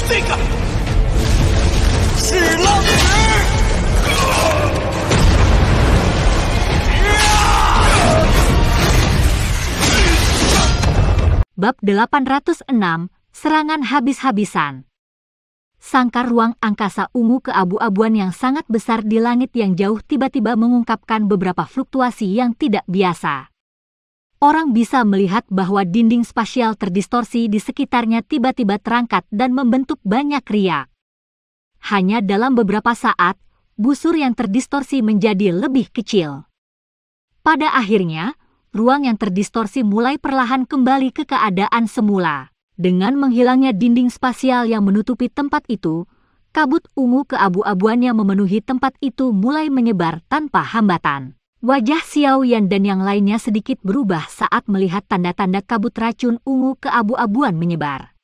这个是浪石。Bab 806, Serangan Habis-habisan. Sangkar ruang angkasa ungu keabu-abuan yang sangat besar di langit yang jauh tiba-tiba mengungkapkan beberapa fluktuasi yang tidak biasa. Orang bisa melihat bahwa dinding spasial terdistorsi di sekitarnya tiba-tiba terangkat dan membentuk banyak riak. Hanya dalam beberapa saat, busur yang terdistorsi menjadi lebih kecil. Pada akhirnya, ruang yang terdistorsi mulai perlahan kembali ke keadaan semula. Dengan menghilangnya dinding spasial yang menutupi tempat itu, kabut ungu keabu-abuan yang memenuhi tempat itu mulai menyebar tanpa hambatan. Wajah Xiao Yan dan yang lainnya sedikit berubah saat melihat tanda-tanda kabut racun ungu keabu-abuan menyebar.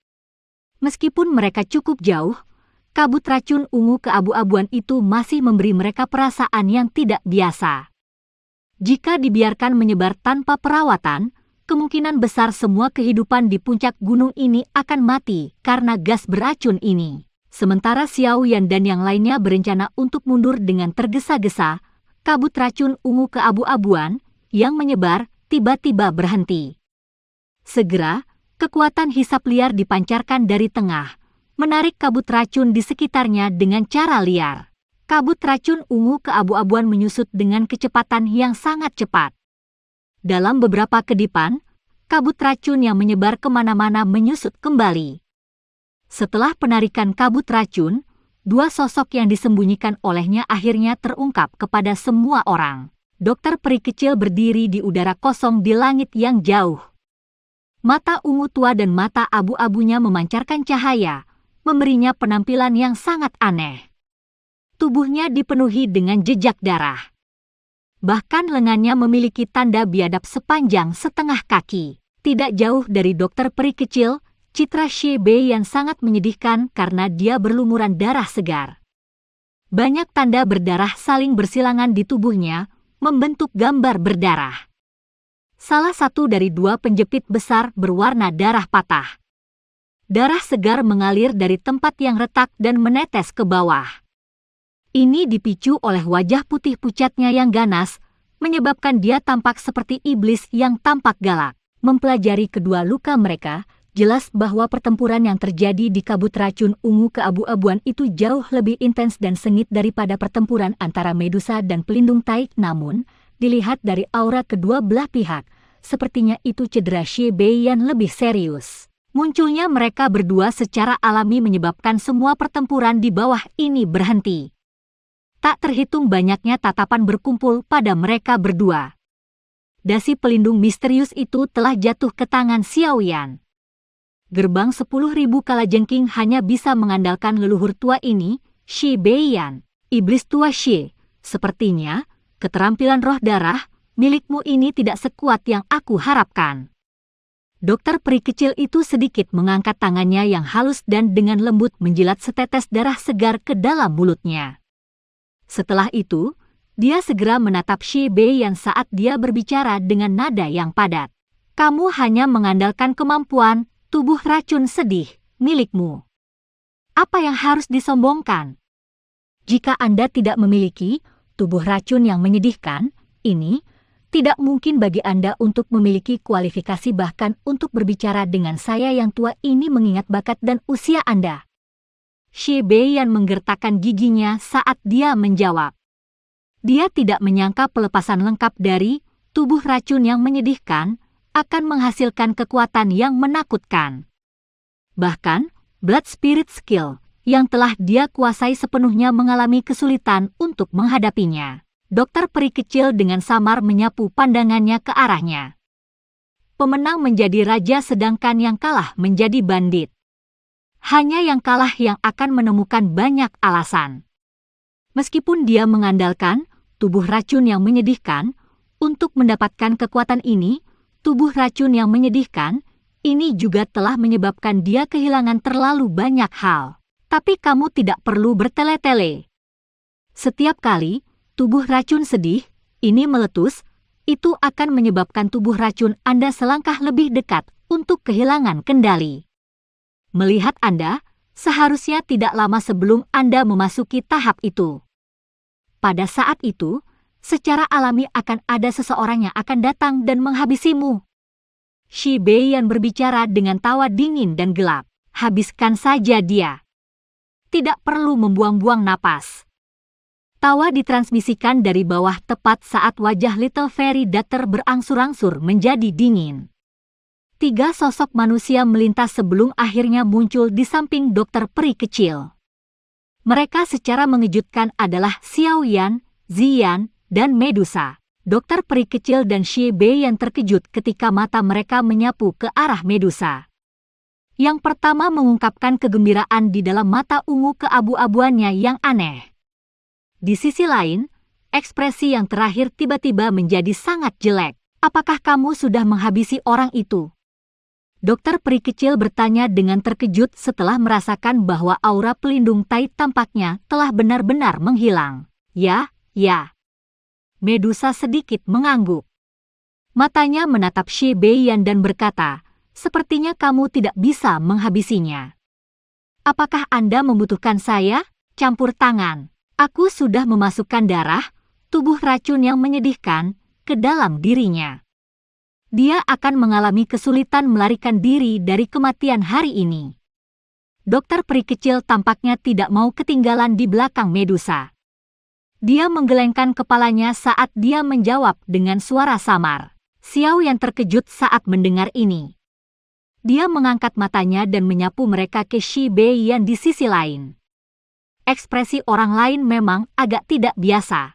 Meskipun mereka cukup jauh, kabut racun ungu keabu-abuan itu masih memberi mereka perasaan yang tidak biasa. Jika dibiarkan menyebar tanpa perawatan, kemungkinan besar semua kehidupan di puncak gunung ini akan mati karena gas beracun ini. Sementara Xiao Yan dan yang lainnya berencana untuk mundur dengan tergesa-gesa, kabut racun ungu keabu-abuan yang menyebar tiba-tiba berhenti. Segera, kekuatan hisap liar dipancarkan dari tengah, menarik kabut racun di sekitarnya dengan cara liar. Kabut racun ungu keabu-abuan menyusut dengan kecepatan yang sangat cepat. Dalam beberapa kedipan, kabut racun yang menyebar kemana-mana menyusut kembali. Setelah penarikan kabut racun, dua sosok yang disembunyikan olehnya akhirnya terungkap kepada semua orang. Dokter peri kecil berdiri di udara kosong di langit yang jauh. Mata ungu tua dan mata abu-abunya memancarkan cahaya, memberinya penampilan yang sangat aneh. Tubuhnya dipenuhi dengan jejak darah. Bahkan lengannya memiliki tanda biadab sepanjang setengah kaki. Tidak jauh dari dokter peri kecil, citra Xie Bei yang sangat menyedihkan karena dia berlumuran darah segar. Banyak tanda berdarah saling bersilangan di tubuhnya, membentuk gambar berdarah. Salah satu dari dua penjepit besar berwarna darah patah. Darah segar mengalir dari tempat yang retak dan menetes ke bawah. Ini dipicu oleh wajah putih pucatnya yang ganas, menyebabkan dia tampak seperti iblis yang tampak galak. Mempelajari kedua luka mereka, jelas bahwa pertempuran yang terjadi di kabut racun ungu keabu-abuan itu jauh lebih intens dan sengit daripada pertempuran antara Medusa dan pelindung Taik. Namun, dilihat dari aura kedua belah pihak, sepertinya itu cedera Xie Bei yang lebih serius. Munculnya mereka berdua secara alami menyebabkan semua pertempuran di bawah ini berhenti. Tak terhitung banyaknya tatapan berkumpul pada mereka berdua. Dasi pelindung misterius itu telah jatuh ke tangan Xiao Yan. Gerbang 10.000 kalajengking hanya bisa mengandalkan leluhur tua ini, Xie Bei Yan. Iblis tua Xie, sepertinya keterampilan roh darah milikmu ini tidak sekuat yang aku harapkan. Dokter peri kecil itu sedikit mengangkat tangannya yang halus dan dengan lembut menjilat setetes darah segar ke dalam mulutnya. Setelah itu, dia segera menatap Xie Bei yang saat dia berbicara dengan nada yang padat. Kamu hanya mengandalkan kemampuan tubuh racun sedih milikmu. Apa yang harus disombongkan? Jika Anda tidak memiliki tubuh racun yang menyedihkan, ini tidak mungkin bagi Anda untuk memiliki kualifikasi bahkan untuk berbicara dengan saya yang tua ini mengingat bakat dan usia Anda. Xie Bei yang menggertakkan giginya saat dia menjawab. Dia tidak menyangka pelepasan lengkap dari tubuh racun yang menyedihkan akan menghasilkan kekuatan yang menakutkan. Bahkan, Blood Spirit Skill yang telah dia kuasai sepenuhnya mengalami kesulitan untuk menghadapinya. Dokter peri kecil dengan samar menyapu pandangannya ke arahnya. Pemenang menjadi raja sedangkan yang kalah menjadi bandit. Hanya yang kalah yang akan menemukan banyak alasan. Meskipun dia mengandalkan tubuh racun yang menyedihkan untuk mendapatkan kekuatan ini, tubuh racun yang menyedihkan ini juga telah menyebabkan dia kehilangan terlalu banyak hal. Tapi kamu tidak perlu bertele-tele. Setiap kali tubuh racun sedih ini meletus, itu akan menyebabkan tubuh racun Anda selangkah lebih dekat untuk kehilangan kendali. Melihat Anda, Seharusnya tidak lama sebelum Anda memasuki tahap itu. Pada saat itu, secara alami akan ada seseorang yang akan datang dan menghabisimu. Shi Beiyan berbicara dengan tawa dingin dan gelap. Habiskan saja dia. Tidak perlu membuang-buang napas. Tawa ditransmisikan dari bawah tepat saat wajah Little Fairy Doctor berangsur-angsur menjadi dingin. 3 sosok manusia melintas sebelum akhirnya muncul di samping dokter peri kecil. Mereka secara mengejutkan adalah Xiao Yan, Ziyan, dan Medusa. Dokter peri kecil dan Shi Beiyan terkejut ketika mata mereka menyapu ke arah Medusa. Yang pertama mengungkapkan kegembiraan di dalam mata ungu keabu-abuannya yang aneh. Di sisi lain, ekspresi yang terakhir tiba-tiba menjadi sangat jelek. Apakah kamu sudah menghabisi orang itu? Dokter peri kecil bertanya dengan terkejut setelah merasakan bahwa aura pelindung tai tampaknya telah benar-benar menghilang. Ya. Medusa sedikit mengangguk. Matanya menatap Shi Beiyan dan berkata, sepertinya kamu tidak bisa menghabisinya. Apakah Anda membutuhkan saya? Campur tangan. Aku sudah memasukkan darah, tubuh racun yang menyedihkan, ke dalam dirinya. Dia akan mengalami kesulitan melarikan diri dari kematian hari ini. Dokter peri kecil tampaknya tidak mau ketinggalan di belakang Medusa. Dia menggelengkan kepalanya saat dia menjawab dengan suara samar. Xiao yang terkejut saat mendengar ini. Dia mengangkat matanya dan menyapu mereka ke Shi Beiyan di sisi lain. Ekspresi orang lain memang agak tidak biasa.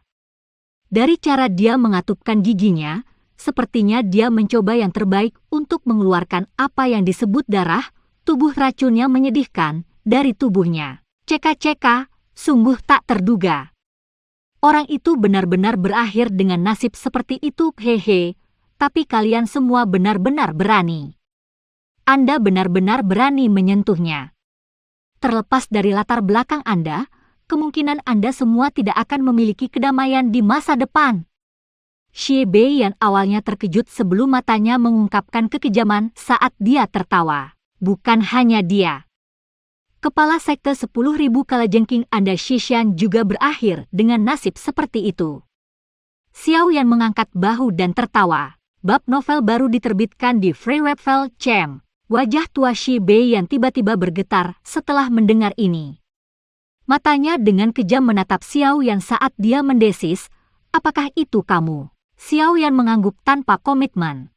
Dari cara dia mengatupkan giginya, sepertinya dia mencoba yang terbaik untuk mengeluarkan apa yang disebut darah, tubuh racun yang menyedihkan, dari tubuhnya. Ceka-ceka, sungguh tak terduga. Orang itu benar-benar berakhir dengan nasib seperti itu, hehe, tapi kalian semua benar-benar berani. Anda benar-benar berani menyentuhnya. Terlepas dari latar belakang Anda, kemungkinan Anda semua tidak akan memiliki kedamaian di masa depan. Shi Beiyan awalnya terkejut sebelum matanya mengungkapkan kekejaman saat dia tertawa. Bukan hanya dia. Kepala sekte 10.000 kalajengking Anda Shishan juga berakhir dengan nasib seperti itu. Xiao Yan mengangkat bahu dan tertawa. Bab novel baru diterbitkan di Free Webvel Chem. Wajah tua Shi Beiyan tiba-tiba bergetar setelah mendengar ini. Matanya dengan kejam menatap Xiao Yan saat dia mendesis, apakah itu kamu? Xiao Yan mengangguk tanpa komitmen.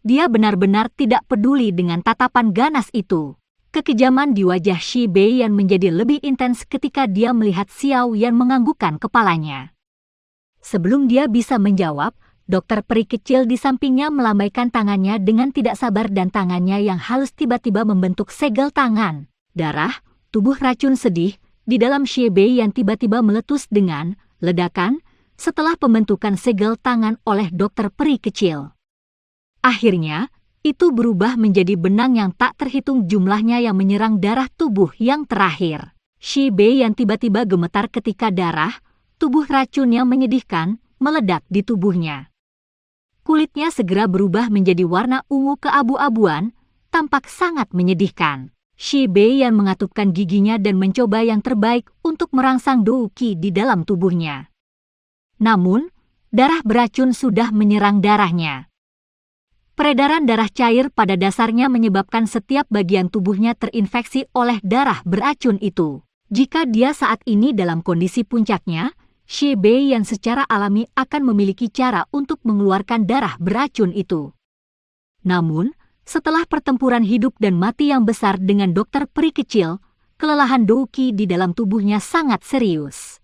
Dia benar-benar tidak peduli dengan tatapan ganas itu. Kekejaman di wajah Shi Beiyan menjadi lebih intens ketika dia melihat Xiao Yan menganggukkan kepalanya. Sebelum dia bisa menjawab, dokter peri kecil di sampingnya melambaikan tangannya dengan tidak sabar dan tangannya yang halus tiba-tiba membentuk segel tangan. Darah, tubuh racun sedih, di dalam Shi Beiyan tiba-tiba meletus dengan ledakan setelah pembentukan segel tangan oleh dokter peri kecil. Akhirnya, itu berubah menjadi benang yang tak terhitung jumlahnya yang menyerang darah tubuh yang terakhir. Shi Beiyan tiba-tiba gemetar ketika darah, tubuh racun yang menyedihkan, meledak di tubuhnya. Kulitnya segera berubah menjadi warna ungu keabu-abuan, tampak sangat menyedihkan. Shi Beiyan mengatupkan giginya dan mencoba yang terbaik untuk merangsang Douqi di dalam tubuhnya. Namun, darah beracun sudah menyerang darahnya. Peredaran darah cair pada dasarnya menyebabkan setiap bagian tubuhnya terinfeksi oleh darah beracun itu. Jika dia saat ini dalam kondisi puncaknya, Shi Beiyan secara alami akan memiliki cara untuk mengeluarkan darah beracun itu. Namun, setelah pertempuran hidup dan mati yang besar dengan dokter peri kecil, kelelahan Douqi di dalam tubuhnya sangat serius.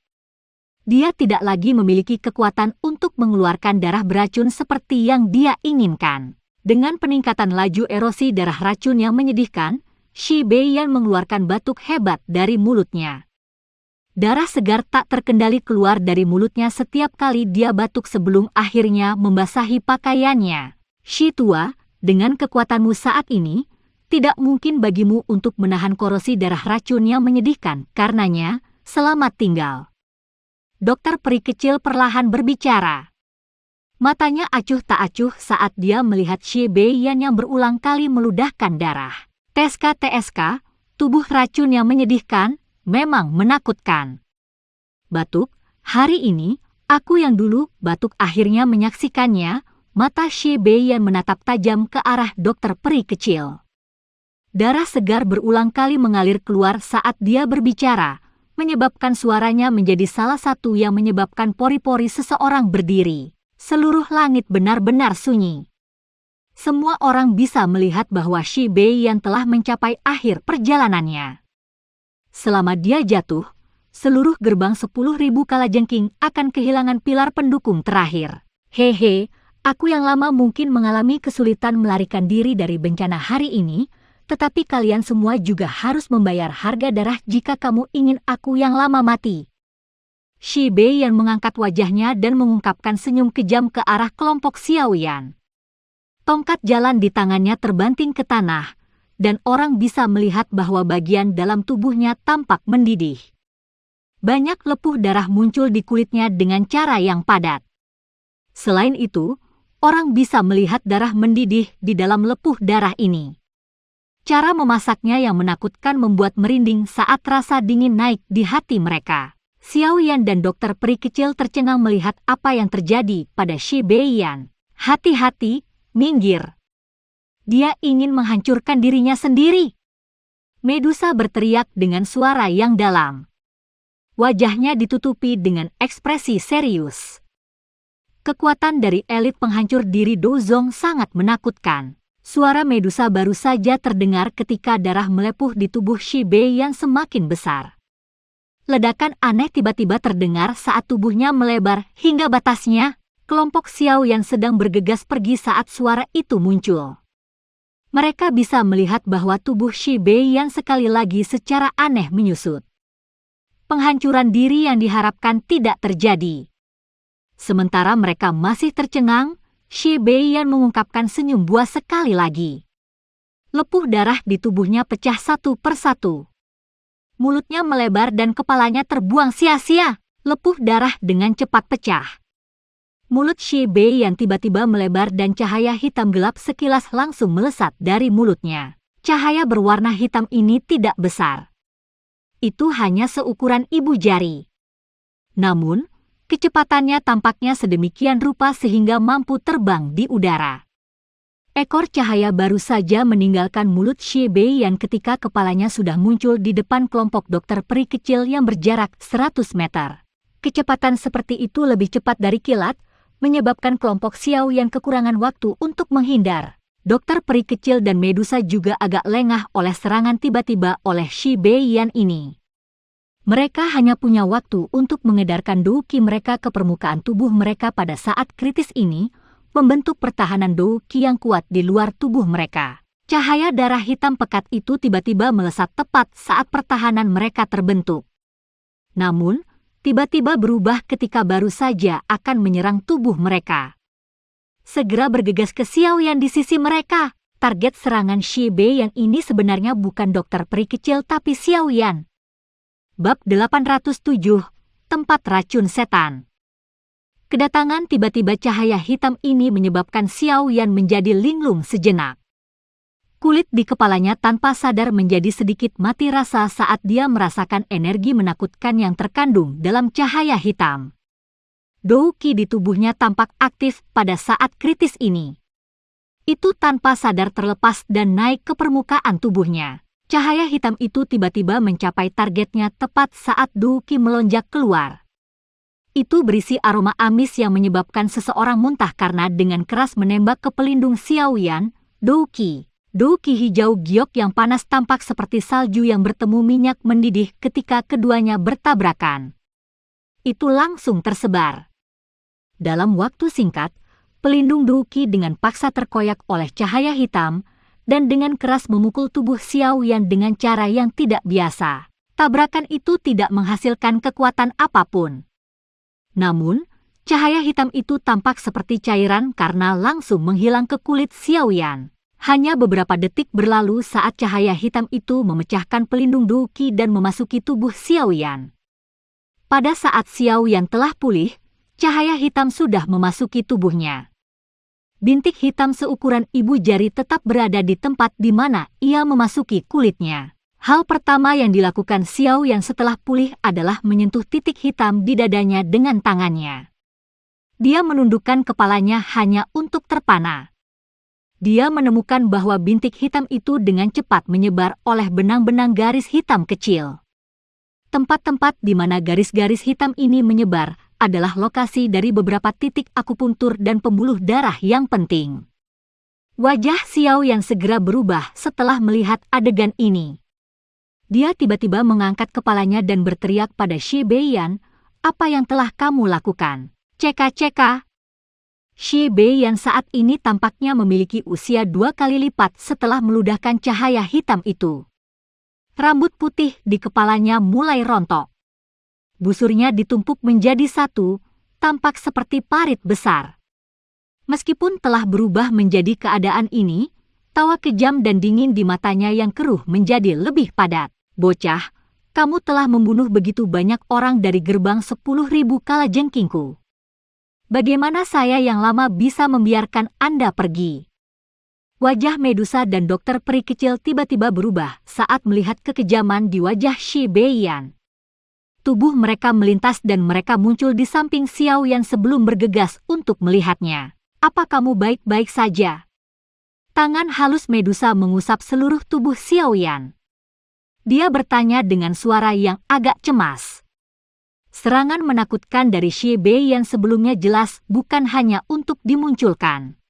Dia tidak lagi memiliki kekuatan untuk mengeluarkan darah beracun seperti yang dia inginkan. Dengan peningkatan laju erosi darah racun yang menyedihkan, Shi Beiyan mengeluarkan batuk hebat dari mulutnya. Darah segar tak terkendali keluar dari mulutnya setiap kali dia batuk sebelum akhirnya membasahi pakaiannya. Shi tua, dengan kekuatanmu saat ini, tidak mungkin bagimu untuk menahan korosi darah racun yang menyedihkan. Karenanya, selamat tinggal. Dokter peri kecil perlahan berbicara. Matanya acuh tak acuh saat dia melihat Shi Beiyan yang berulang kali meludahkan darah. TSK, Tubuh racun yang menyedihkan, memang menakutkan. Batuk, hari ini, aku yang dulu batuk akhirnya menyaksikannya. Mata Shi Beiyan menatap tajam ke arah dokter peri kecil. Darah segar berulang kali mengalir keluar saat dia berbicara, menyebabkan suaranya menjadi salah satu yang menyebabkan pori-pori seseorang berdiri. Seluruh langit benar-benar sunyi. Semua orang bisa melihat bahwa Shi Beiyan telah mencapai akhir perjalanannya. Selama dia jatuh, seluruh gerbang 10.000 kalajengking akan kehilangan pilar pendukung terakhir. Hehe, aku yang lama mungkin mengalami kesulitan melarikan diri dari bencana hari ini, tetapi kalian semua juga harus membayar harga darah jika kamu ingin aku yang lama mati. Shi Beiyan mengangkat wajahnya dan mengungkapkan senyum kejam ke arah kelompok Xiaoyan. Tongkat jalan di tangannya terbanting ke tanah, dan orang bisa melihat bahwa bagian dalam tubuhnya tampak mendidih. Banyak lepuh darah muncul di kulitnya dengan cara yang padat. Selain itu, orang bisa melihat darah mendidih di dalam lepuh darah ini. Cara memasaknya yang menakutkan membuat merinding saat rasa dingin naik di hati mereka. Xiaoyan dan dokter peri kecil tercengang melihat apa yang terjadi pada Shi Beiyan. Hati-hati, minggir. Dia ingin menghancurkan dirinya sendiri. Medusa berteriak dengan suara yang dalam. Wajahnya ditutupi dengan ekspresi serius. Kekuatan dari elit penghancur diri Dozong sangat menakutkan. Suara Medusa baru saja terdengar ketika darah melepuh di tubuh Shi Beiyan semakin besar. Ledakan aneh tiba-tiba terdengar saat tubuhnya melebar hingga batasnya. Kelompok Xiaoyan sedang bergegas pergi saat suara itu muncul. Mereka bisa melihat bahwa tubuh Shi Beiyan sekali lagi secara aneh menyusut. Penghancuran diri yang diharapkan tidak terjadi. Sementara mereka masih tercengang, Shi Beiyan mengungkapkan senyum buas sekali lagi. Lepuh darah di tubuhnya pecah satu persatu. Mulutnya melebar dan kepalanya terbuang sia-sia. Lepuh darah dengan cepat pecah. Mulut Shi Beiyan tiba-tiba melebar dan cahaya hitam gelap sekilas langsung melesat dari mulutnya. Cahaya berwarna hitam ini tidak besar. Itu hanya seukuran ibu jari. Namun, kecepatannya tampaknya sedemikian rupa sehingga mampu terbang di udara. Ekor cahaya baru saja meninggalkan mulut Shi Beiyan ketika kepalanya sudah muncul di depan kelompok dokter peri kecil yang berjarak 100 meter. Kecepatan seperti itu lebih cepat dari kilat, menyebabkan kelompok Xiaoyan kekurangan waktu untuk menghindar. Dokter peri kecil dan Medusa juga agak lengah oleh serangan tiba-tiba oleh Shi Beiyan ini. Mereka hanya punya waktu untuk mengedarkan douki mereka ke permukaan tubuh mereka pada saat kritis ini, membentuk pertahanan douki yang kuat di luar tubuh mereka. Cahaya darah hitam pekat itu tiba-tiba melesat tepat saat pertahanan mereka terbentuk. Namun, tiba-tiba berubah ketika baru saja akan menyerang tubuh mereka. Segera bergegas ke Xiaoyan di sisi mereka. Target serangan Shi Beiyan ini sebenarnya bukan dokter peri kecil tapi Xiaoyan. Bab 807, Tempat Racun Setan. Kedatangan tiba-tiba cahaya hitam ini menyebabkan Xiaoyan menjadi linglung sejenak. Kulit di kepalanya tanpa sadar menjadi sedikit mati rasa saat dia merasakan energi menakutkan yang terkandung dalam cahaya hitam. Douki di tubuhnya tampak aktif pada saat kritis ini. Itu tanpa sadar terlepas dan naik ke permukaan tubuhnya. Cahaya hitam itu tiba-tiba mencapai targetnya tepat saat Douki melonjak keluar. Itu berisi aroma amis yang menyebabkan seseorang muntah karena dengan keras menembak ke pelindung Xiaoyan, Douki. Douki hijau giok yang panas tampak seperti salju yang bertemu minyak mendidih ketika keduanya bertabrakan. Itu langsung tersebar. Dalam waktu singkat, pelindung Douki dengan paksa terkoyak oleh cahaya hitam dan dengan keras memukul tubuh Xiaoyan dengan cara yang tidak biasa. Tabrakan itu tidak menghasilkan kekuatan apapun. Namun, cahaya hitam itu tampak seperti cairan karena langsung menghilang ke kulit Xiaoyan. Hanya beberapa detik berlalu saat cahaya hitam itu memecahkan pelindung Douki dan memasuki tubuh Xiaoyan. Pada saat Xiaoyan telah pulih, cahaya hitam sudah memasuki tubuhnya. Bintik hitam seukuran ibu jari tetap berada di tempat di mana ia memasuki kulitnya. Hal pertama yang dilakukan Xiao Yan setelah pulih adalah menyentuh titik hitam di dadanya dengan tangannya. Dia menundukkan kepalanya hanya untuk terpana. Dia menemukan bahwa bintik hitam itu dengan cepat menyebar oleh benang-benang garis hitam kecil. Tempat-tempat di mana garis-garis hitam ini menyebar adalah lokasi dari beberapa titik akupuntur dan pembuluh darah yang penting. Wajah Xiao Yan segera berubah setelah melihat adegan ini. Dia tiba-tiba mengangkat kepalanya dan berteriak pada Shi Beiyan, "Apa yang telah kamu lakukan? Ceka-ceka." Shi Beiyan saat ini tampaknya memiliki usia 2 kali lipat setelah meludahkan cahaya hitam itu. Rambut putih di kepalanya mulai rontok. Busurnya ditumpuk menjadi satu, tampak seperti parit besar. Meskipun telah berubah menjadi keadaan ini, tawa kejam dan dingin di matanya yang keruh menjadi lebih padat. "Bocah, kamu telah membunuh begitu banyak orang dari gerbang 10.000 kalajengkingku. Bagaimana saya yang lama bisa membiarkan Anda pergi?" Wajah Medusa dan dokter peri kecil tiba-tiba berubah saat melihat kekejaman di wajah Shi Beiyan. Tubuh mereka melintas dan mereka muncul di samping Xiao Yan sebelum bergegas untuk melihatnya. "Apa kamu baik-baik saja?" Tangan halus Medusa mengusap seluruh tubuh Xiao Yan. Dia bertanya dengan suara yang agak cemas. Serangan menakutkan dari Shi Beiyan sebelumnya jelas bukan hanya untuk dimunculkan.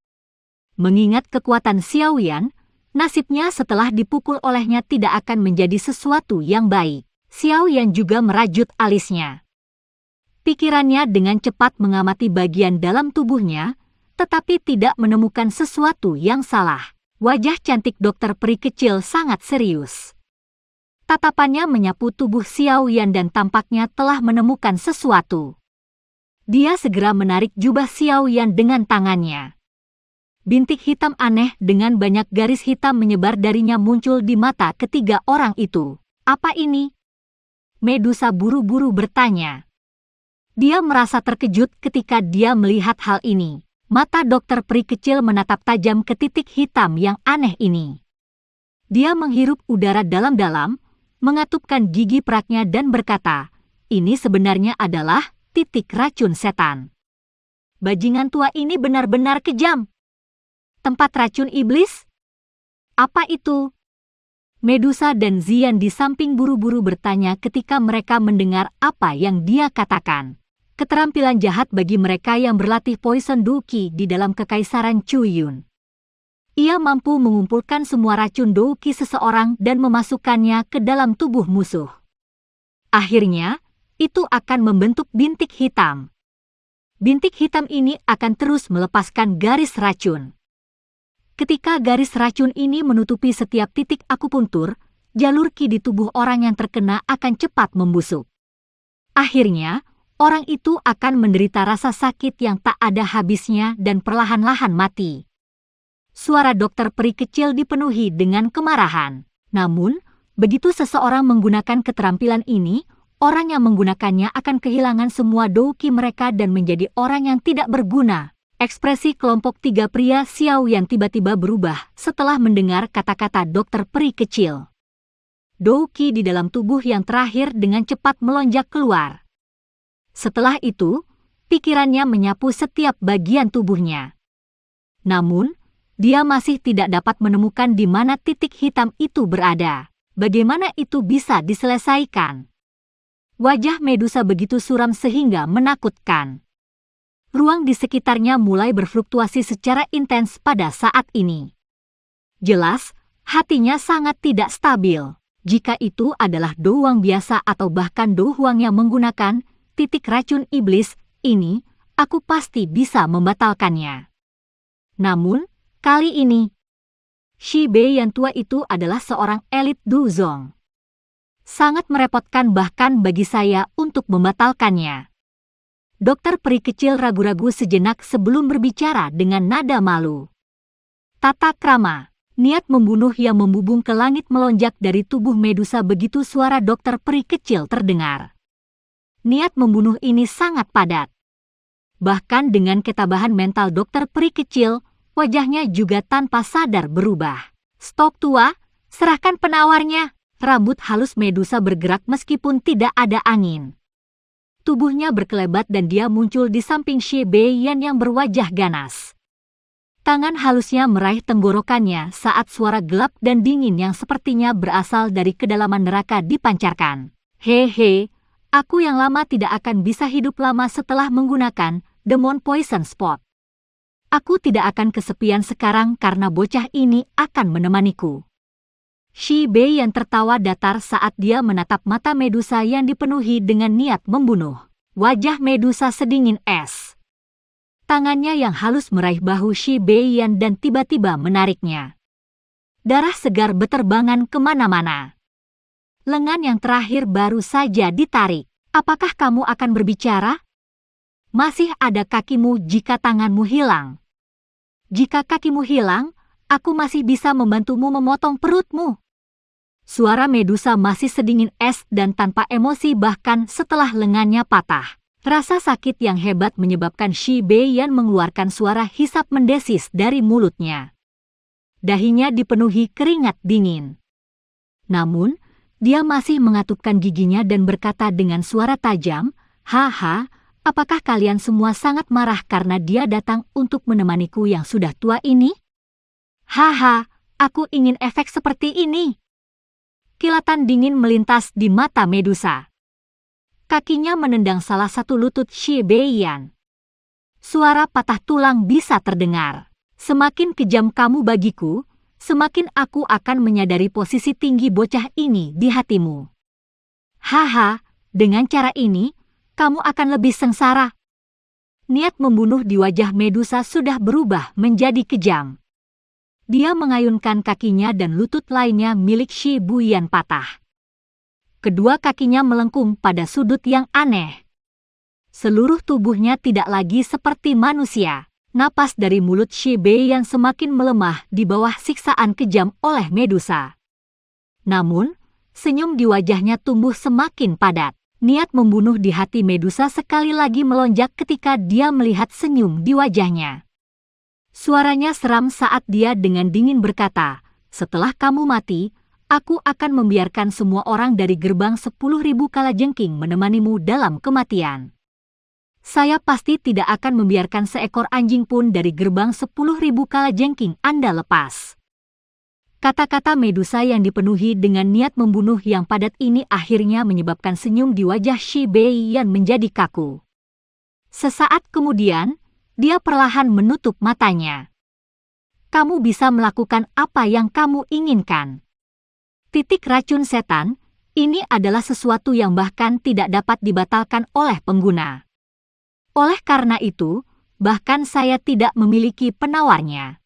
Mengingat kekuatan Xiao Yan, nasibnya setelah dipukul olehnya tidak akan menjadi sesuatu yang baik. Xiao Yan juga merajut alisnya. Pikirannya dengan cepat mengamati bagian dalam tubuhnya, tetapi tidak menemukan sesuatu yang salah. Wajah cantik dokter peri kecil sangat serius. Tatapannya menyapu tubuh Xiao Yan dan tampaknya telah menemukan sesuatu. Dia segera menarik jubah Xiao Yan dengan tangannya. Bintik hitam aneh dengan banyak garis hitam menyebar darinya muncul di mata ketiga orang itu. "Apa ini?" Medusa buru-buru bertanya. Dia merasa terkejut ketika dia melihat hal ini. Mata dokter peri kecil menatap tajam ke titik hitam yang aneh ini. Dia menghirup udara dalam-dalam, mengatupkan gigi peraknya dan berkata, "Ini sebenarnya adalah titik racun setan. Bajingan tua ini benar-benar kejam. Tempat racun iblis? Apa itu?" Medusa dan Zian di samping buru-buru bertanya ketika mereka mendengar apa yang dia katakan. Keterampilan jahat bagi mereka yang berlatih Poison Douki di dalam Kekaisaran Chuyun. Ia mampu mengumpulkan semua racun Douki seseorang dan memasukkannya ke dalam tubuh musuh. Akhirnya, itu akan membentuk bintik hitam. Bintik hitam ini akan terus melepaskan garis racun. Ketika garis racun ini menutupi setiap titik akupuntur, jalur ki di tubuh orang yang terkena akan cepat membusuk. Akhirnya, orang itu akan menderita rasa sakit yang tak ada habisnya dan perlahan-lahan mati. Suara dokter peri kecil dipenuhi dengan kemarahan. Namun, begitu seseorang menggunakan keterampilan ini, orang yang menggunakannya akan kehilangan semua douki mereka dan menjadi orang yang tidak berguna. Ekspresi kelompok tiga pria Xiao yang tiba-tiba berubah setelah mendengar kata-kata dokter peri kecil. Douki di dalam tubuh yang terakhir dengan cepat melonjak keluar. Setelah itu, pikirannya menyapu setiap bagian tubuhnya. Namun, dia masih tidak dapat menemukan di mana titik hitam itu berada. Bagaimana itu bisa diselesaikan? Wajah Medusa begitu suram sehingga menakutkan. Ruang di sekitarnya mulai berfluktuasi secara intens pada saat ini. Jelas, hatinya sangat tidak stabil. Jika itu adalah Do Huang biasa atau bahkan Do Huang yang menggunakan titik racun iblis ini, aku pasti bisa membatalkannya. Namun, kali ini, Shi Bei yang tua itu adalah seorang elit Duzong. Sangat merepotkan bahkan bagi saya untuk membatalkannya. Dokter peri kecil ragu-ragu sejenak sebelum berbicara dengan nada malu. Tata krama, niat membunuh yang membubung ke langit melonjak dari tubuh Medusa begitu suara dokter peri kecil terdengar. Niat membunuh ini sangat padat. Bahkan dengan ketabahan mental dokter peri kecil, wajahnya juga tanpa sadar berubah. "Stok tua, serahkan penawarnya," Rambut halus Medusa bergerak meskipun tidak ada angin. Tubuhnya berkelebat dan dia muncul di samping Shi Beiyan yang berwajah ganas. Tangan halusnya meraih tenggorokannya saat suara gelap dan dingin yang sepertinya berasal dari kedalaman neraka dipancarkan. Hehe, aku yang lama tidak akan bisa hidup lama setelah menggunakan Demon Poison Spot. Aku tidak akan kesepian sekarang karena bocah ini akan menemaniku. Shi Beiyan tertawa datar saat dia menatap mata Medusa yang dipenuhi dengan niat membunuh. Wajah Medusa sedingin es. Tangannya yang halus meraih bahu Shi Beiyan dan tiba-tiba menariknya. Darah segar beterbangan kemana-mana. Lengan yang terakhir baru saja ditarik. Apakah kamu akan berbicara? Masih ada kakimu jika tanganmu hilang. Jika kakimu hilang, aku masih bisa membantumu memotong perutmu. Suara Medusa masih sedingin es dan tanpa emosi bahkan setelah lengannya patah. Rasa sakit yang hebat menyebabkan Shi Beiyan mengeluarkan suara hisap mendesis dari mulutnya. Dahinya dipenuhi keringat dingin. Namun, dia masih mengatupkan giginya dan berkata dengan suara tajam, "Haha, apakah kalian semua sangat marah karena dia datang untuk menemaniku yang sudah tua ini? Haha, aku ingin efek seperti ini." Kilatan dingin melintas di mata Medusa. Kakinya menendang salah satu lutut Shi Beiyan. Suara patah tulang bisa terdengar. Semakin kejam kamu bagiku, semakin aku akan menyadari posisi tinggi bocah ini di hatimu. Haha, dengan cara ini, kamu akan lebih sengsara. Niat membunuh di wajah Medusa sudah berubah menjadi kejam. Dia mengayunkan kakinya dan lutut lainnya milik Shi Beiyan patah. Kedua kakinya melengkung pada sudut yang aneh. Seluruh tubuhnya tidak lagi seperti manusia. Napas dari mulut Shi Beiyan semakin melemah di bawah siksaan kejam oleh Medusa. Namun, senyum di wajahnya tumbuh semakin padat. Niat membunuh di hati Medusa sekali lagi melonjak ketika dia melihat senyum di wajahnya. Suaranya seram saat dia dengan dingin berkata, "Setelah kamu mati, aku akan membiarkan semua orang dari gerbang 10.000 kalajengking menemanimu dalam kematian. Saya pasti tidak akan membiarkan seekor anjing pun dari gerbang 10.000 kalajengking Anda lepas." Kata-kata Medusa yang dipenuhi dengan niat membunuh yang padat ini akhirnya menyebabkan senyum di wajah Shi Beiyan menjadi kaku. Sesaat kemudian, dia perlahan menutup matanya. "Kamu bisa melakukan apa yang kamu inginkan." Titik racun setan, ini adalah sesuatu yang bahkan tidak dapat dibatalkan oleh pengguna. Oleh karena itu, bahkan saya tidak memiliki penawarnya.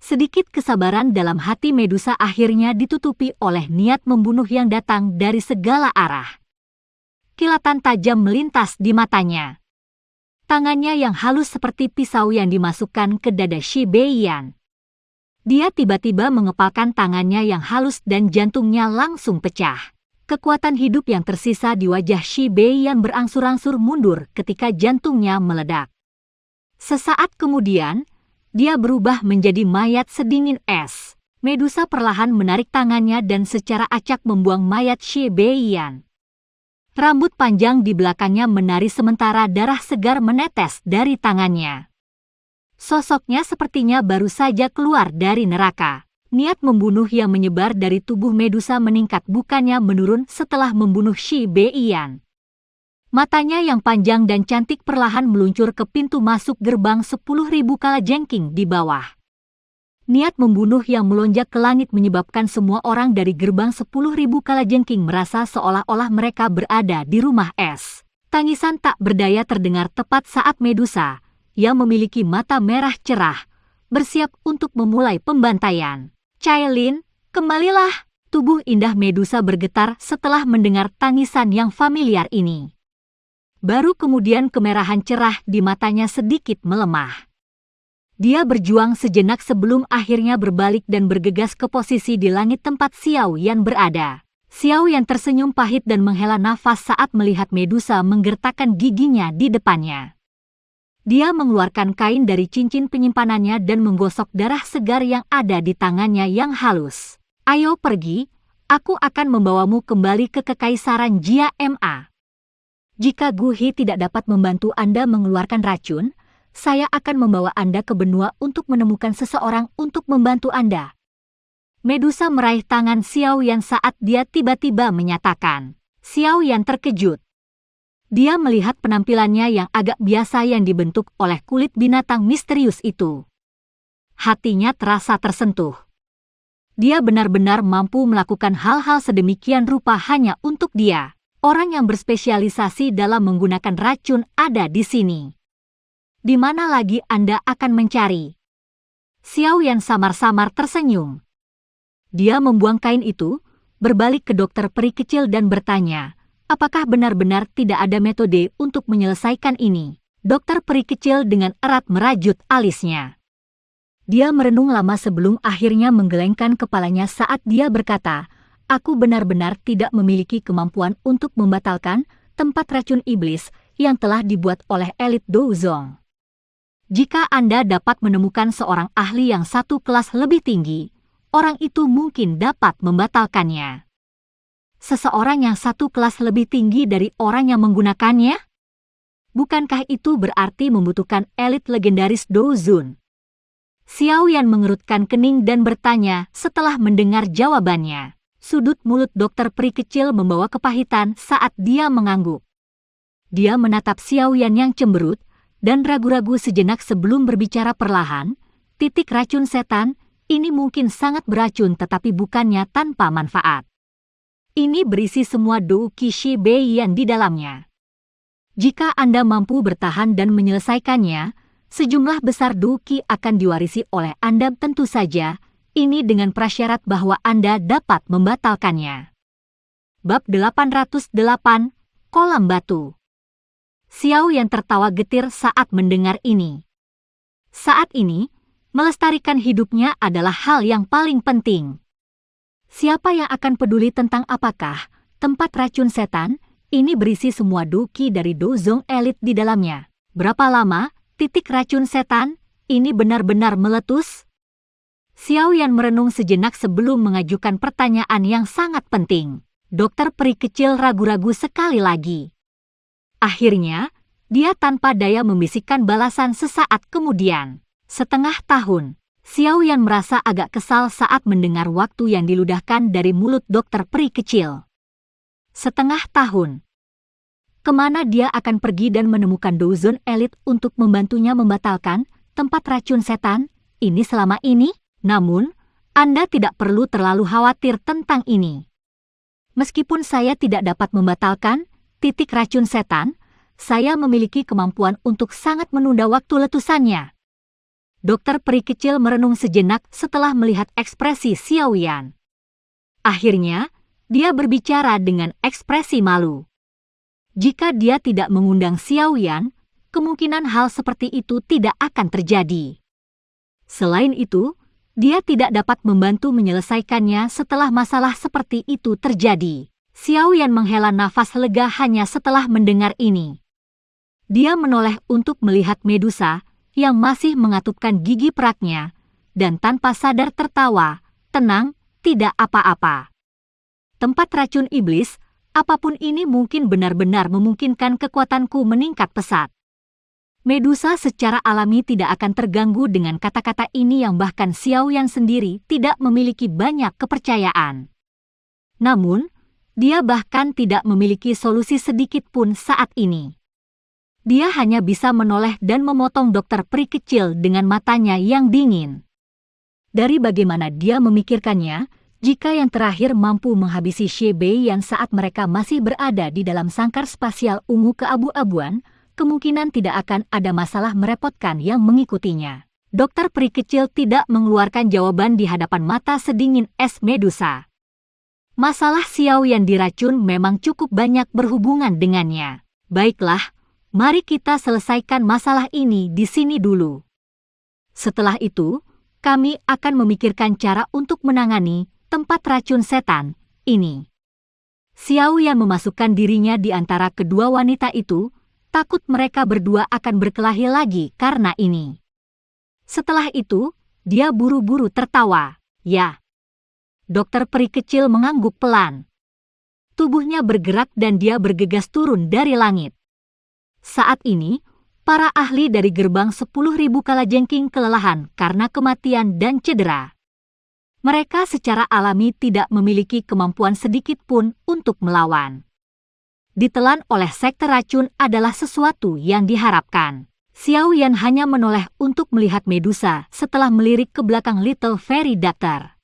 Sedikit kesabaran dalam hati Medusa akhirnya ditutupi oleh niat membunuh yang datang dari segala arah. Kilatan tajam melintas di matanya. Tangannya yang halus seperti pisau yang dimasukkan ke dada Shi Beiyan. Dia tiba-tiba mengepalkan tangannya yang halus dan jantungnya langsung pecah. Kekuatan hidup yang tersisa di wajah Shi Beiyan berangsur-angsur mundur ketika jantungnya meledak. Sesaat kemudian, dia berubah menjadi mayat sedingin es. Medusa perlahan menarik tangannya dan secara acak membuang mayat Shi Beiyan. Rambut panjang di belakangnya menari sementara darah segar menetes dari tangannya. Sosoknya sepertinya baru saja keluar dari neraka. Niat membunuh yang menyebar dari tubuh Medusa meningkat bukannya menurun setelah membunuh Shi Beiyan. Matanya yang panjang dan cantik perlahan meluncur ke pintu masuk gerbang 10.000 kalajengking di bawah. Niat membunuh yang melonjak ke langit menyebabkan semua orang dari gerbang 10.000 kalajengking merasa seolah-olah mereka berada di rumah es. Tangisan tak berdaya terdengar tepat saat Medusa, yang memiliki mata merah cerah, bersiap untuk memulai pembantaian. "Cailin, kembalilah!" Tubuh indah Medusa bergetar setelah mendengar tangisan yang familiar ini. Baru kemudian kemerahan cerah di matanya sedikit melemah. Dia berjuang sejenak sebelum akhirnya berbalik dan bergegas ke posisi di langit tempat Xiao Yan berada. Xiao Yan tersenyum pahit dan menghela nafas saat melihat Medusa menggertakkan giginya di depannya. Dia mengeluarkan kain dari cincin penyimpanannya dan menggosok darah segar yang ada di tangannya yang halus. "Ayo pergi, Aku akan membawamu kembali ke Kekaisaran Jia Ma. Jika Gu He tidak dapat membantu Anda mengeluarkan racun, saya akan membawa Anda ke benua untuk menemukan seseorang untuk membantu Anda. Medusa meraih tangan Xiao Yan saat dia tiba-tiba menyatakan. Xiao Yan terkejut. Dia melihat penampilannya yang agak biasa yang dibentuk oleh kulit binatang misterius itu. Hatinya terasa tersentuh. Dia benar-benar mampu melakukan hal-hal sedemikian rupa hanya untuk dia. Orang yang berspesialisasi dalam menggunakan racun ada di sini. Di mana lagi Anda akan mencari? Xiao Yan samar-samar tersenyum. Dia membuang kain itu, berbalik ke dokter peri kecil dan bertanya, apakah benar-benar tidak ada metode untuk menyelesaikan ini? Dokter peri kecil dengan erat merajut alisnya. Dia merenung lama sebelum akhirnya menggelengkan kepalanya saat dia berkata, aku benar-benar tidak memiliki kemampuan untuk membatalkan tempat racun iblis yang telah dibuat oleh elit Douzong. Jika Anda dapat menemukan seorang ahli yang satu kelas lebih tinggi, orang itu mungkin dapat membatalkannya. Seseorang yang satu kelas lebih tinggi dari orang yang menggunakannya? Bukankah itu berarti membutuhkan elit legendaris Douzun? Xiao Yan mengerutkan kening dan bertanya setelah mendengar jawabannya. Sudut mulut dokter peri kecil membawa kepahitan saat dia mengangguk. Dia menatap Xiao Yan yang cemberut dan ragu-ragu sejenak sebelum berbicara perlahan. Titik racun setan, ini mungkin sangat beracun tetapi bukannya tanpa manfaat. Ini berisi semua Dou Qi Shi Bei Yan di dalamnya. Jika Anda mampu bertahan dan menyelesaikannya, sejumlah besar Dou Qi akan diwarisi oleh Anda tentu saja, ini dengan prasyarat bahwa Anda dapat membatalkannya. Bab 808, Kolam Batu. Xiao Yan tertawa getir saat mendengar ini. Saat ini, melestarikan hidupnya adalah hal yang paling penting. Siapa yang akan peduli tentang apakah tempat racun setan ini berisi semua Dou Qi dari Douzong elit di dalamnya? Berapa lama titik racun setan ini benar-benar meletus? Xiao Yan merenung sejenak sebelum mengajukan pertanyaan yang sangat penting. Dokter peri kecil ragu-ragu sekali lagi. Akhirnya, dia tanpa daya membisikkan balasan sesaat kemudian. Setengah tahun. Xiao Yan merasa agak kesal saat mendengar waktu yang diludahkan dari mulut dokter peri kecil. Setengah tahun. Kemana dia akan pergi dan menemukan Douzon elit untuk membantunya membatalkan tempat racun setan ini selama ini? Namun, Anda tidak perlu terlalu khawatir tentang ini. Meskipun saya tidak dapat membatalkan titik racun setan, saya memiliki kemampuan untuk sangat menunda waktu letusannya. Dokter peri kecil merenung sejenak setelah melihat ekspresi Xiao Yan. Akhirnya, dia berbicara dengan ekspresi malu. Jika dia tidak mengundang Xiao Yan, kemungkinan hal seperti itu tidak akan terjadi. Selain itu, dia tidak dapat membantu menyelesaikannya setelah masalah seperti itu terjadi. Xiao Yan menghela nafas lega hanya setelah mendengar ini. Dia menoleh untuk melihat Medusa yang masih mengatupkan gigi peraknya, dan tanpa sadar tertawa, tenang, tidak apa-apa. Tempat racun iblis, apapun ini mungkin benar-benar memungkinkan kekuatanku meningkat pesat. Medusa secara alami tidak akan terganggu dengan kata-kata ini yang bahkan Xiao Yan sendiri tidak memiliki banyak kepercayaan. Namun, dia bahkan tidak memiliki solusi sedikit pun saat ini. Dia hanya bisa menoleh dan memotong dokter peri kecil dengan matanya yang dingin. Dari bagaimana dia memikirkannya, jika yang terakhir mampu menghabisi Xie Bei Yan saat mereka masih berada di dalam sangkar spasial ungu keabu-abuan, kemungkinan tidak akan ada masalah merepotkan yang mengikutinya. Dokter peri kecil tidak mengeluarkan jawaban di hadapan mata sedingin es Medusa. Masalah Xiao Yan diracun memang cukup banyak berhubungan dengannya. Baiklah, mari kita selesaikan masalah ini di sini dulu. Setelah itu, kami akan memikirkan cara untuk menangani tempat racun setan ini. Xiao Yan memasukkan dirinya di antara kedua wanita itu, takut mereka berdua akan berkelahi lagi karena ini. Setelah itu, dia buru-buru tertawa. Ya. Dokter peri kecil mengangguk pelan. Tubuhnya bergerak dan dia bergegas turun dari langit. Saat ini, para ahli dari gerbang 10.000 kalajengking kelelahan karena kematian dan cedera. Mereka secara alami tidak memiliki kemampuan sedikit pun untuk melawan. Ditelan oleh sekte racun adalah sesuatu yang diharapkan. Xiao Yan hanya menoleh untuk melihat Medusa setelah melirik ke belakang Little Fairy Doctor.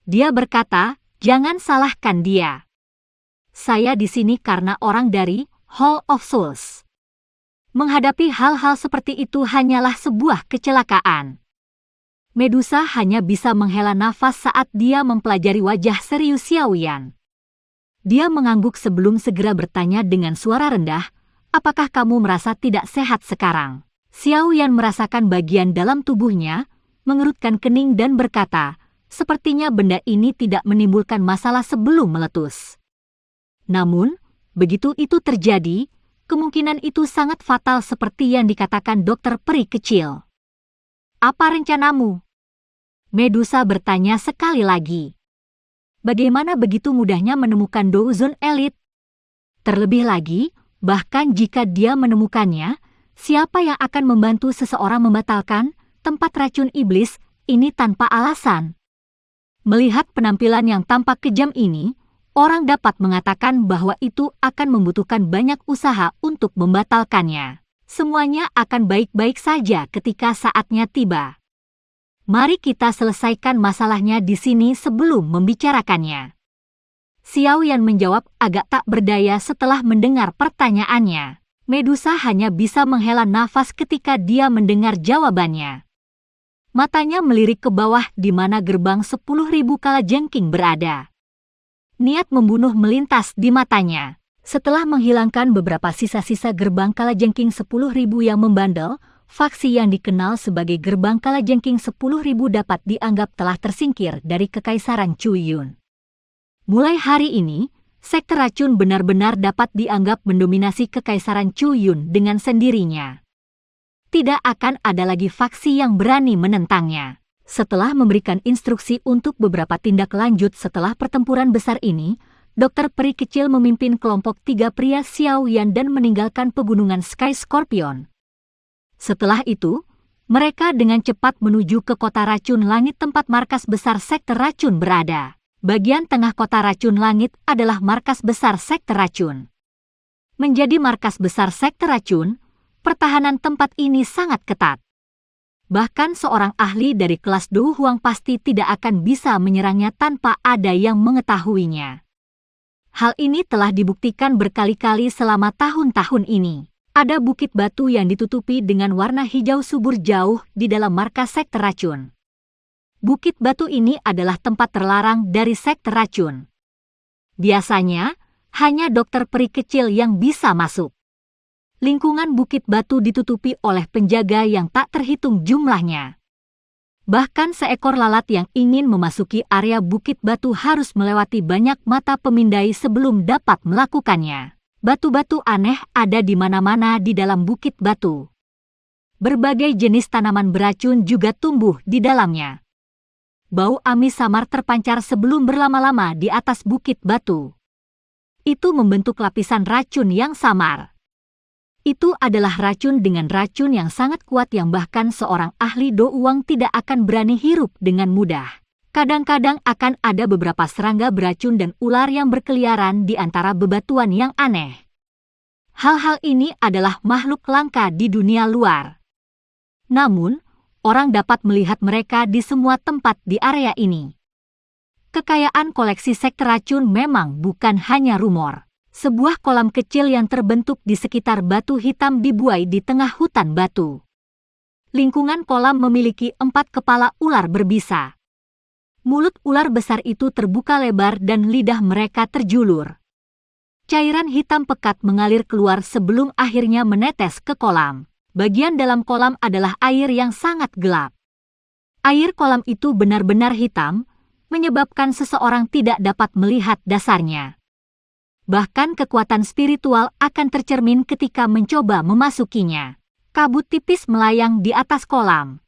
Dia berkata, "Jangan salahkan dia. Saya di sini karena orang dari Hall of Souls. Menghadapi hal-hal seperti itu hanyalah sebuah kecelakaan." Medusa hanya bisa menghela nafas saat dia mempelajari wajah serius Xiao Yan. Dia mengangguk sebelum segera bertanya dengan suara rendah, "Apakah kamu merasa tidak sehat sekarang?" Xiao Yan merasakan bagian dalam tubuhnya, mengerutkan kening dan berkata, "Sepertinya benda ini tidak menimbulkan masalah sebelum meletus. Namun, begitu itu terjadi, kemungkinan itu sangat fatal seperti yang dikatakan dokter peri kecil." "Apa rencanamu?" Medusa bertanya sekali lagi. "Bagaimana begitu mudahnya menemukan Douzon Elite? Terlebih lagi, bahkan jika dia menemukannya, siapa yang akan membantu seseorang membatalkan tempat racun iblis ini tanpa alasan?" Melihat penampilan yang tampak kejam ini, orang dapat mengatakan bahwa itu akan membutuhkan banyak usaha untuk membatalkannya. Semuanya akan baik-baik saja ketika saatnya tiba. Mari kita selesaikan masalahnya di sini sebelum membicarakannya. Xiao Yan menjawab agak tak berdaya setelah mendengar pertanyaannya. Medusa hanya bisa menghela nafas ketika dia mendengar jawabannya. Matanya melirik ke bawah di mana gerbang 10.000 kalajengking berada. Niat membunuh melintas di matanya. Setelah menghilangkan beberapa sisa-sisa gerbang kalajengking 10.000 yang membandel, faksi yang dikenal sebagai gerbang kalajengking 10.000 dapat dianggap telah tersingkir dari Kekaisaran Chuyun. Mulai hari ini, sekte racun benar-benar dapat dianggap mendominasi Kekaisaran Chuyun dengan sendirinya. Tidak akan ada lagi faksi yang berani menentangnya. Setelah memberikan instruksi untuk beberapa tindak lanjut setelah pertempuran besar ini, Dokter peri kecil memimpin kelompok 3 pria Xiao Yan dan meninggalkan pegunungan Sky Scorpion. Setelah itu, mereka dengan cepat menuju ke kota racun langit tempat markas besar sekte racun berada. Bagian tengah kota racun langit adalah markas besar sekte racun. Menjadi markas besar sekte racun, pertahanan tempat ini sangat ketat. Bahkan seorang ahli dari kelas Du Huang pasti tidak akan bisa menyerangnya tanpa ada yang mengetahuinya. Hal ini telah dibuktikan berkali-kali selama tahun-tahun ini. Ada bukit batu yang ditutupi dengan warna hijau subur jauh di dalam markas sekte racun. Bukit batu ini adalah tempat terlarang dari sekte racun. Biasanya, hanya dokter peri kecil yang bisa masuk. Lingkungan bukit batu ditutupi oleh penjaga yang tak terhitung jumlahnya. Bahkan seekor lalat yang ingin memasuki area bukit batu harus melewati banyak mata pemindai sebelum dapat melakukannya. Batu-batu aneh ada di mana-mana di dalam bukit batu. Berbagai jenis tanaman beracun juga tumbuh di dalamnya. Bau amis samar terpancar sebelum berlama-lama di atas bukit batu. Itu membentuk lapisan racun yang samar. Itu adalah racun dengan racun yang sangat kuat yang bahkan seorang ahli Do Uang tidak akan berani hirup dengan mudah. Kadang-kadang akan ada beberapa serangga beracun dan ular yang berkeliaran di antara bebatuan yang aneh. Hal-hal ini adalah makhluk langka di dunia luar. Namun, orang dapat melihat mereka di semua tempat di area ini. Kekayaan koleksi sekte racun memang bukan hanya rumor. Sebuah kolam kecil yang terbentuk di sekitar batu hitam dibuai di tengah hutan batu. Lingkungan kolam memiliki 4 kepala ular berbisa. Mulut ular besar itu terbuka lebar dan lidah mereka terjulur. Cairan hitam pekat mengalir keluar sebelum akhirnya menetes ke kolam. Bagian dalam kolam adalah air yang sangat gelap. Air kolam itu benar-benar hitam, menyebabkan seseorang tidak dapat melihat dasarnya. Bahkan kekuatan spiritual akan tercermin ketika mencoba memasukinya. Kabut tipis melayang di atas kolam.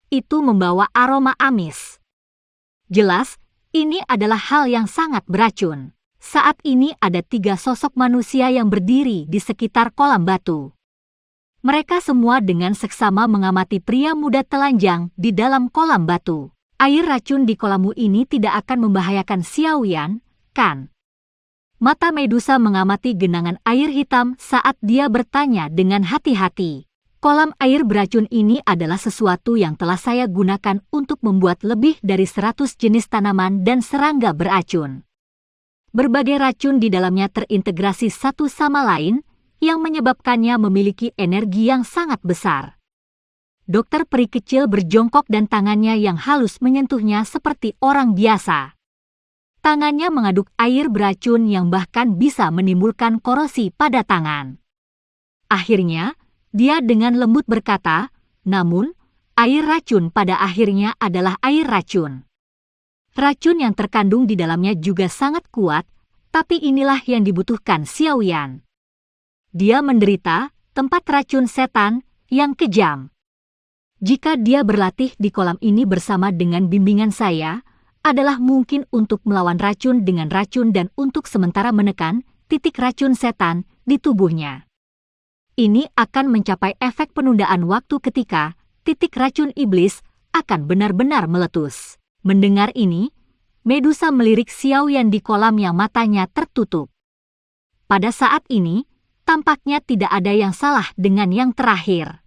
Itu membawa aroma amis. Jelas, Ini adalah hal yang sangat beracun. Saat ini ada 3 sosok manusia yang berdiri di sekitar kolam batu. Mereka semua dengan seksama mengamati pria muda telanjang di dalam kolam batu. Air racun di kolammu ini tidak akan membahayakan Xiaoyan, kan? Mata Medusa mengamati genangan air hitam saat dia bertanya dengan hati-hati. Kolam air beracun ini adalah sesuatu yang telah saya gunakan untuk membuat lebih dari 100 jenis tanaman dan serangga beracun. Berbagai racun di dalamnya terintegrasi satu sama lain, yang menyebabkannya memiliki energi yang sangat besar. Dokter peri kecil berjongkok dan tangannya yang halus menyentuhnya seperti orang biasa. Tangannya mengaduk air beracun yang bahkan bisa menimbulkan korosi pada tangan. Akhirnya, dia dengan lembut berkata, namun, air racun pada akhirnya adalah air racun. Racun yang terkandung di dalamnya juga sangat kuat, tapi inilah yang dibutuhkan Xiaoyan. Dia menderita tempat racun setan yang kejam. Jika dia berlatih di kolam ini bersama dengan bimbingan saya, adalah mungkin untuk melawan racun dengan racun dan untuk sementara menekan titik racun setan di tubuhnya. Ini akan mencapai efek penundaan waktu ketika titik racun iblis akan benar-benar meletus. Mendengar ini, Medusa melirik Xiaoyan di kolam yang matanya tertutup. Pada saat ini, tampaknya tidak ada yang salah dengan yang terakhir.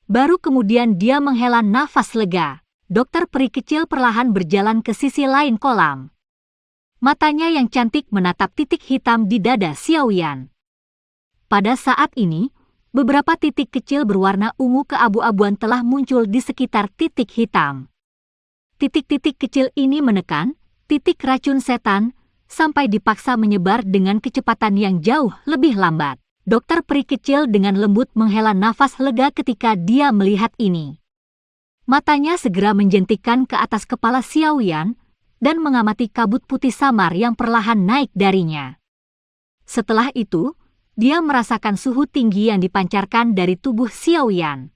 Baru kemudian dia menghela nafas lega. Dokter peri kecil perlahan berjalan ke sisi lain kolam. Matanya yang cantik menatap titik hitam di dada Xiaoyan. Pada saat ini, beberapa titik kecil berwarna ungu keabu-abuan telah muncul di sekitar titik hitam. Titik-titik kecil ini menekan titik racun setan sampai dipaksa menyebar dengan kecepatan yang jauh lebih lambat. Dokter peri kecil dengan lembut menghela nafas lega ketika dia melihat ini. Matanya segera menjentikkan ke atas kepala Xiaoyan dan mengamati kabut putih samar yang perlahan naik darinya. Setelah itu, dia merasakan suhu tinggi yang dipancarkan dari tubuh Xiaoyan.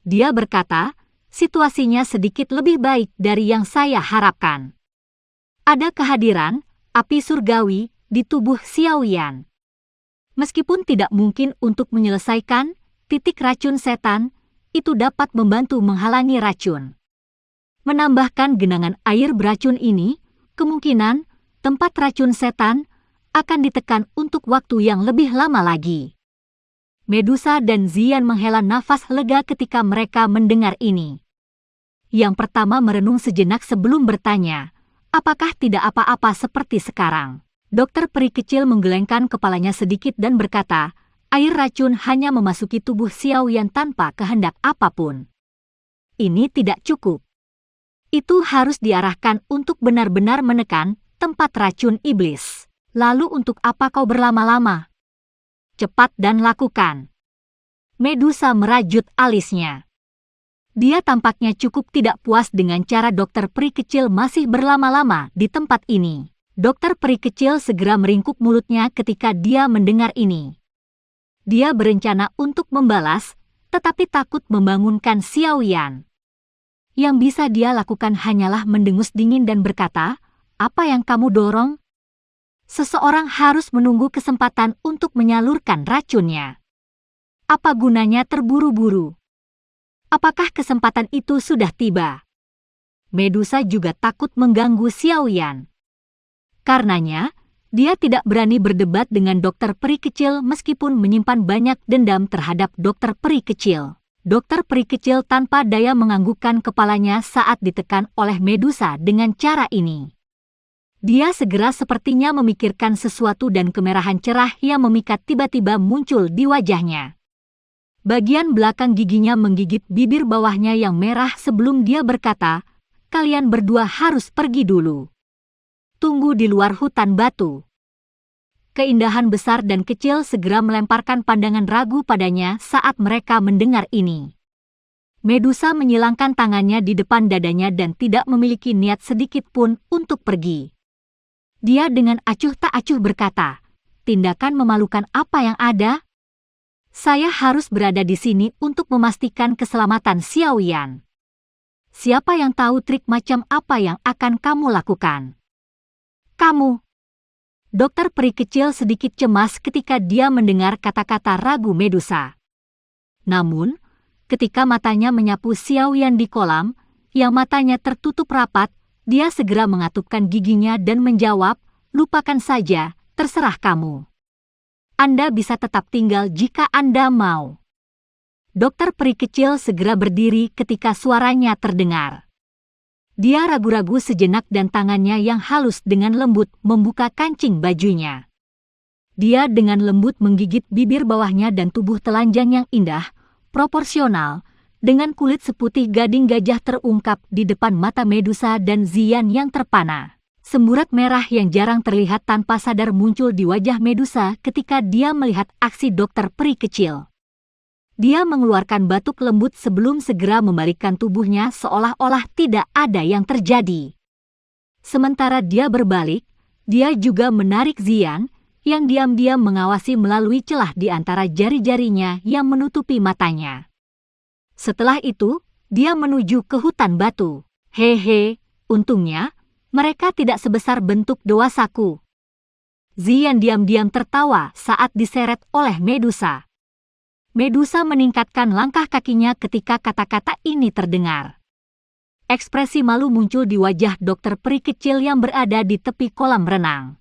Dia berkata, situasinya sedikit lebih baik dari yang saya harapkan. Ada kehadiran api surgawi di tubuh Xiaoyan. Meskipun tidak mungkin untuk menyelesaikan titik racun setan, itu dapat membantu menghalangi racun. Menambahkan genangan air beracun ini, kemungkinan tempat racun setan akan ditekan untuk waktu yang lebih lama lagi. Medusa dan Xian menghela nafas lega ketika mereka mendengar ini. Yang pertama merenung sejenak sebelum bertanya, apakah tidak apa-apa seperti sekarang? Dokter peri kecil menggelengkan kepalanya sedikit dan berkata, air racun hanya memasuki tubuh Xiaoyan tanpa kehendak apapun. Ini tidak cukup. Itu harus diarahkan untuk benar-benar menekan tempat racun iblis. Lalu untuk apa kau berlama-lama? Cepat dan lakukan. Medusa merajut alisnya. Dia tampaknya cukup tidak puas dengan cara dokter peri kecil masih berlama-lama di tempat ini. Dokter peri kecil segera meringkuk mulutnya ketika dia mendengar ini. Dia berencana untuk membalas, tetapi takut membangunkan Xiaoyan. Yang bisa dia lakukan hanyalah mendengus dingin dan berkata, apa yang kamu dorong? Seseorang harus menunggu kesempatan untuk menyalurkan racunnya. Apa gunanya terburu-buru? Apakah kesempatan itu sudah tiba? Medusa juga takut mengganggu Xiaoyan. Karenanya, dia tidak berani berdebat dengan dokter peri kecil meskipun menyimpan banyak dendam terhadap dokter peri kecil. Dokter peri kecil tanpa daya menganggukkan kepalanya saat ditekan oleh Medusa dengan cara ini. Dia segera sepertinya memikirkan sesuatu dan kemerahan cerah yang memikat tiba-tiba muncul di wajahnya. Bagian belakang giginya menggigit bibir bawahnya yang merah sebelum dia berkata, kalian berdua harus pergi dulu. Tunggu di luar hutan batu. Keindahan besar dan kecil segera melemparkan pandangan ragu padanya saat mereka mendengar ini. Medusa menyilangkan tangannya di depan dadanya dan tidak memiliki niat sedikit pun untuk pergi. Dia dengan acuh tak acuh berkata, tindakan memalukan apa yang ada? Saya harus berada di sini untuk memastikan keselamatan Xiaoyan. Siapa yang tahu trik macam apa yang akan kamu lakukan? Kamu. Dokter peri kecil sedikit cemas ketika dia mendengar kata-kata ragu Medusa. Namun, ketika matanya menyapu Xiaoyan di kolam, yang matanya tertutup rapat, dia segera mengatupkan giginya dan menjawab, "Lupakan saja, terserah kamu. Anda bisa tetap tinggal jika Anda mau." Dokter peri kecil segera berdiri ketika suaranya terdengar. Dia ragu-ragu sejenak dan tangannya yang halus dengan lembut membuka kancing bajunya. Dia dengan lembut menggigit bibir bawahnya dan tubuh telanjang yang indah, proporsional, dengan kulit seputih gading gajah terungkap di depan mata Medusa dan Zian yang terpana. Semburat merah yang jarang terlihat tanpa sadar muncul di wajah Medusa ketika dia melihat aksi dokter peri kecil. Dia mengeluarkan batuk lembut sebelum segera membalikkan tubuhnya seolah-olah tidak ada yang terjadi. Sementara dia berbalik, dia juga menarik Zian, yang diam-diam mengawasi melalui celah di antara jari-jarinya yang menutupi matanya. Setelah itu, dia menuju ke hutan batu. Hehe, untungnya, mereka tidak sebesar bentuk doa saku. Zian diam-diam tertawa saat diseret oleh Medusa. Medusa meningkatkan langkah kakinya ketika kata-kata ini terdengar. Ekspresi malu muncul di wajah dokter peri kecil yang berada di tepi kolam renang.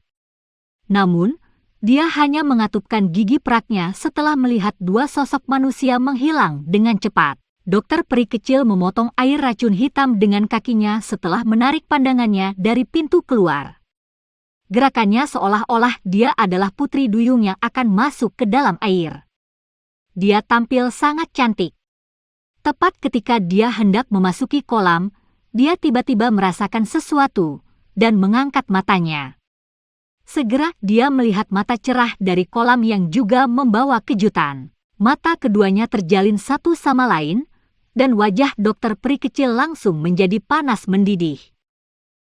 Namun, dia hanya mengatupkan gigi peraknya setelah melihat dua sosok manusia menghilang dengan cepat. Dokter peri kecil memotong air racun hitam dengan kakinya setelah menarik pandangannya dari pintu keluar. Gerakannya seolah-olah dia adalah putri duyung yang akan masuk ke dalam air. Dia tampil sangat cantik. Tepat ketika dia hendak memasuki kolam, dia tiba-tiba merasakan sesuatu dan mengangkat matanya. Segera dia melihat mata cerah dari kolam yang juga membawa kejutan. Mata keduanya terjalin satu sama lain, dan wajah dokter peri kecil langsung menjadi panas mendidih.